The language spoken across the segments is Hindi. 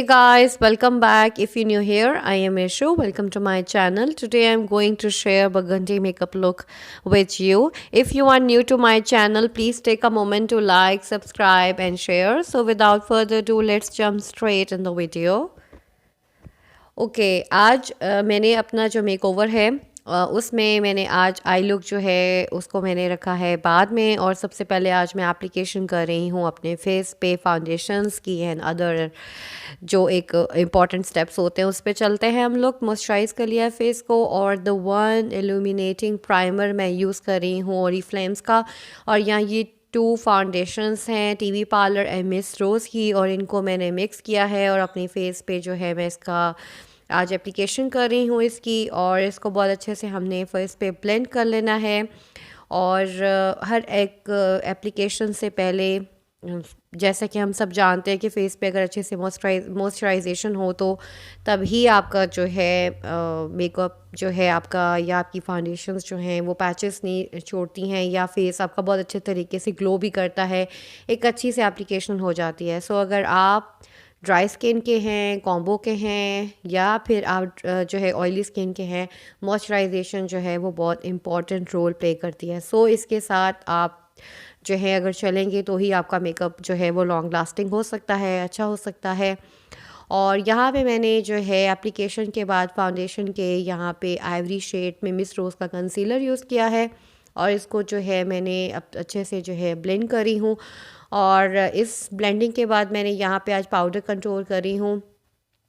Hey guys, welcome back. If you're new here, I am Mehshoo. Welcome to my channel. Today I'm going to share burgundy makeup look with you. If you are new to my channel, please take a moment to like, subscribe and share. So without further ado, let's jump straight in the video. Okay आज मैंने अपना जो मेकओवर है उसमें मैंने आज आई लुक जो है उसको मैंने रखा है बाद में। और सबसे पहले आज मैं एप्लीकेशन कर रही हूँ अपने फेस पे फाउंडेशंस की एंड अदर जो एक इम्पॉर्टेंट स्टेप्स होते हैं उस पर चलते हैं हम लोग। मॉइस्चराइज़ कर लिया है फेस को और द वन इल्यूमिनेटिंग प्राइमर मैं यूज़ कर रही हूँ ओरिफ्लेम्स का। और यहाँ ये टू फाउंडेशंस हैं टीवी पार्लर एंड मिस रोज़ की, और इनको मैंने मिक्स किया है और अपनी फेस पे जो है मैं इसका आज एप्लीकेशन कर रही हूँ इसकी। और इसको बहुत अच्छे से हमने फेस पे ब्लेंड कर लेना है। और हर एक एप्लीकेशन से पहले जैसा कि हम सब जानते हैं कि फेस पे अगर अच्छे से मॉइस्चराइजेशन हो तो तभी आपका जो है मेकअप जो है आपका या आपकी फाउंडेशंस जो हैं वो पैचेस नहीं छोड़ती हैं या फेस आपका बहुत अच्छे तरीके से ग्लो भी करता है, एक अच्छी सी एप्लीकेशन हो जाती है। सो अगर आप ड्राई स्किन के हैं, कॉम्बो के हैं या फिर आप जो है ऑयली स्किन के हैं, मॉइस्चराइजेशन जो है वो बहुत इम्पॉर्टेंट रोल प्ले करती है। सो इसके साथ आप जो है अगर चलेंगे तो ही आपका मेकअप जो है वो लॉन्ग लास्टिंग हो सकता है, अच्छा हो सकता है। और यहाँ पे मैंने जो है एप्लीकेशन के बाद फाउंडेशन के यहाँ पे आइवरी शेड में मिस रोज़ का कंसीलर यूज़ किया है और इसको जो है मैंने अब अच्छे से जो है ब्लेंड करी हूँ। और इस ब्लेंडिंग के बाद मैंने यहाँ पे आज पाउडर कंट्रोल करी हूँ।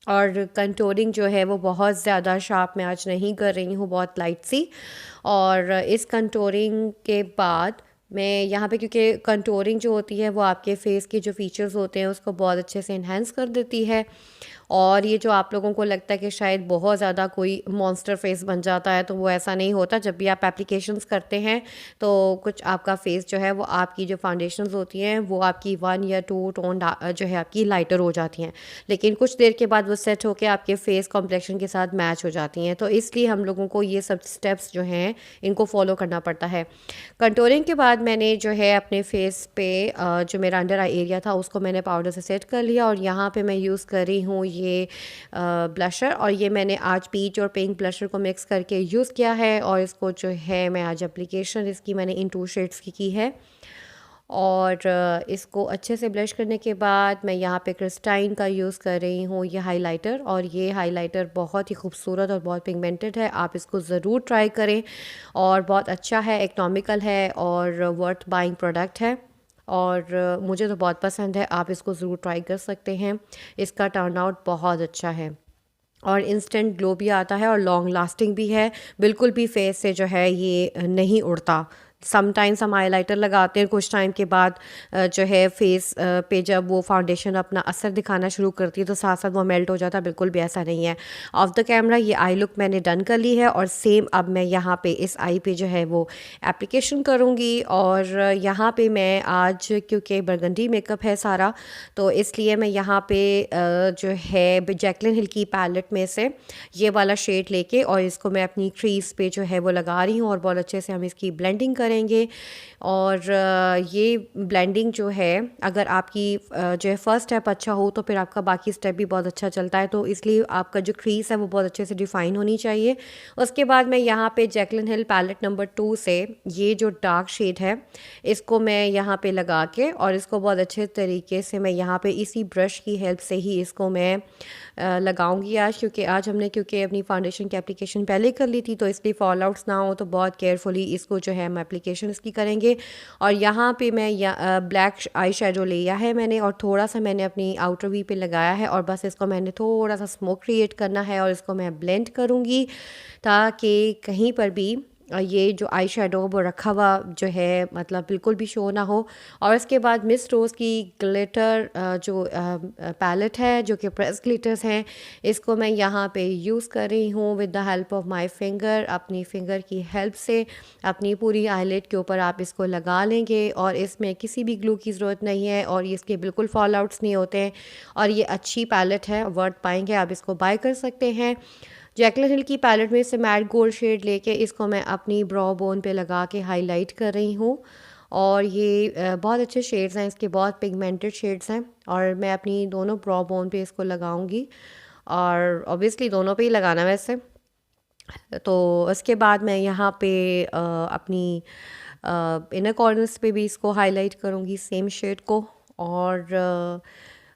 और कंटूरिंग जो है वो बहुत ज़्यादा शार्प मैं आज नहीं कर रही हूँ, बहुत लाइट सी। और इस कंटूरिंग के बाद मैं यहाँ पे, क्योंकि कंटूरिंग जो होती है वो आपके फेस के जो फीचर्स होते हैं उसको बहुत अच्छे से इन्हेंस कर देती है। और ये जो आप लोगों को लगता है कि शायद बहुत ज़्यादा कोई मॉन्स्टर फेस बन जाता है, तो वो ऐसा नहीं होता। जब भी आप एप्लीकेशंस करते हैं तो कुछ आपका फेस जो है वो आपकी जो फाउंडेशंस होती हैं वो आपकी 1 या 2 टोन जो है आपकी लाइटर हो जाती हैं, लेकिन कुछ देर के बाद वो सेट होकर आपके फेस कॉम्प्लेक्शन के साथ मैच हो जाती हैं। तो इसलिए हम लोगों को ये सब स्टेप्स जो हैं इनको फॉलो करना पड़ता है। कंटूरिंग के बाद मैंने जो है अपने फेस पे जो मेरा अंडर आई एरिया था उसको मैंने पाउडर से सेट कर लिया। और यहाँ पे मैं यूज़ कर रही हूँ ये ब्लशर, और ये मैंने आज पीच और पिंक ब्लशर को मिक्स करके यूज़ किया है। और इसको जो है मैं आज एप्लीकेशन इसकी मैंने इन 2 शेड्स की है। और इसको अच्छे से ब्लश करने के बाद मैं यहाँ पे क्रिस्टाइन का यूज़ कर रही हूँ ये हाइलाइटर। और ये हाइलाइटर बहुत ही खूबसूरत और बहुत पिगमेंटेड है, आप इसको ज़रूर ट्राई करें। और बहुत अच्छा है, इकनॉमिकल है और वर्थ बाइंग प्रोडक्ट है और मुझे तो बहुत पसंद है। आप इसको ज़रूर ट्राई कर सकते हैं, इसका टर्न आउट बहुत अच्छा है और इंस्टेंट ग्लो भी आता है और लॉन्ग लास्टिंग भी है। बिल्कुल भी फेस से जो है ये नहीं उड़ता। समटाइम्स हम हाइलाइटर लगाते हैं, कुछ टाइम के बाद जो है फेस पे जब वो फाउंडेशन अपना असर दिखाना शुरू करती है तो साथ साथ वो मेल्ट हो जाता है। बिल्कुल भी ऐसा नहीं है। ऑफ द कैमरा ये आई लुक मैंने डन कर ली है और सेम अब मैं यहाँ पे इस आई पे जो है वो एप्लीकेशन करूँगी। और यहाँ पे मैं आज क्योंकि बरगंडी मेकअप है सारा, तो इसलिए मैं यहाँ पे जो है जैकलिन हिल की पैलेट में से ये वाला शेड लेके और इसको मैं अपनी क्रीज पे जो है वो लगा रही हूँ और बहुत अच्छे से हम इसकी ब्लेंडिंग करेंगे। और ये ब्लेंडिंग जो है अगर आपकी जो है फर्स्ट स्टेप अच्छा हो तो फिर आपका बाकी स्टेप भी बहुत अच्छा चलता है, तो इसलिए आपका जो क्रीज है वो बहुत अच्छे से डिफाइन होनी चाहिए। उसके बाद मैं यहाँ पे जैकलिन हिल पैलेट नंबर 2 से ये जो डार्क शेड है इसको मैं यहाँ पे लगा के और इसको बहुत अच्छे तरीके से मैं यहाँ पे इसी ब्रश की हेल्प से ही इसको मैं लगाऊंगी आज, क्योंकि अपनी फाउंडेशन की एप्लीकेशन पहले कर ली थी, तो इसलिए फॉल आउट्स ना हो तो बहुत केयरफुली इसको जो है हम एप्लीकेशन इसकी करेंगे। और यहाँ पे मैं ब्लैक आई शेडो लिया है मैंने और थोड़ा सा मैंने अपनी आउटर वी पे लगाया है और बस इसको मैंने थोड़ा सा स्मोक क्रिएट करना है और इसको मैं ब्लेंड करूँगी ताकि कहीं पर भी ये जो आई शेडो वो रखा हुआ जो है मतलब बिल्कुल भी शो ना हो। और इसके बाद मिस रोज़ की ग्लिटर जो पैलेट है जो कि प्रेस ग्लिटर्स हैं, इसको मैं यहाँ पे यूज़ कर रही हूँ with the help of my finger. अपनी फिंगर की हेल्प से अपनी पूरी आईलेट के ऊपर आप इसको लगा लेंगे और इसमें किसी भी ग्लू की ज़रूरत नहीं है और इसके बिल्कुल फॉल आउट्स नहीं होते हैं। और ये अच्छी पैलेट है, वर्थ पाएंगे, आप इसको बाय कर सकते हैं। जैकलिन हिल की पैलेट में से मैट गोल्ड शेड लेके इसको मैं अपनी ब्रो बोन पे लगा के हाईलाइट कर रही हूँ। और ये बहुत अच्छे शेड्स हैं इसके, बहुत पिगमेंटेड शेड्स हैं। और मैं अपनी दोनों ब्रो बोन पे इसको लगाऊंगी, और ऑब्वियसली दोनों पे ही लगाना वैसे। तो उसके बाद मैं यहाँ पे अपनी इनर कॉर्नर्स पे भी इसको हाईलाइट करूँगी सेम शेड को। और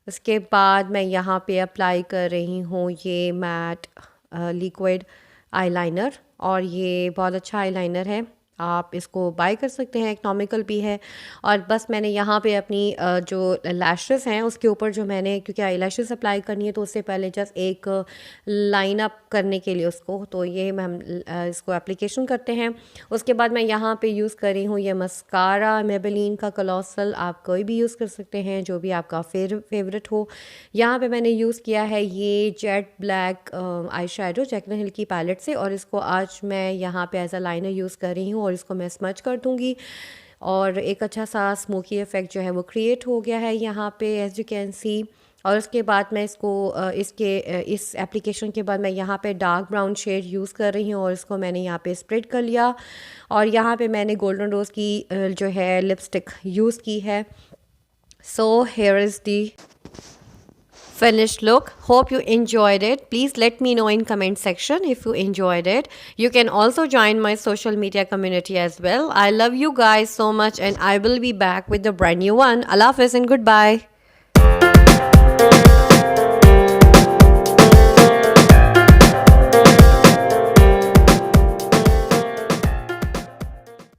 उसके बाद मैं यहाँ पे अप्लाई कर रही हूँ ये मैट लिक्विड आईलाइनर, और ये बहुत अच्छा आईलाइनर है, आप इसको बाय कर सकते हैं, इकनॉमिकल भी है। और बस मैंने यहाँ पे अपनी जो लैशेस हैं उसके ऊपर जो मैंने, क्योंकि आई लैशेस अप्लाई करनी है तो उससे पहले जस्ट एक लाइन अप करने के लिए उसको, तो ये हम इसको एप्लीकेशन करते हैं। उसके बाद मैं यहाँ पे यूज़ कर रही हूँ ये मस्कारा मेबेलिन का कॉलोसल, आप कोई भी यूज़ कर सकते हैं जो भी आपका फेवरेट हो। यहाँ पे मैंने यूज़ किया है ये jet black eye shadow Jacqueline हिल की पैलेट से, और इसको आज मैं यहाँ पे एज अ लाइनर यूज़ कर रही हूँ, और इसको मैं स्मच कर दूँगी, और एक अच्छा सा स्मोकी इफ़ेक्ट जो है वो क्रिएट हो गया है यहाँ पे एज यू कैन सी। और उसके बाद मैं इसको इस एप्लीकेशन के बाद मैं यहाँ पे डार्क ब्राउन शेड यूज़ कर रही हूँ, और इसको मैंने यहाँ पे स्प्रेड कर लिया, और यहाँ पे मैंने गोल्डन रोज़ की जो है लिपस्टिक यूज़ की है। So here is the finished look. Hope you enjoyed it. Please let me know in comment section if you enjoyed it. You can also join my social media community as well. I love you guys so much, and I will be back with the brand new one. Allah Hafiz and goodbye.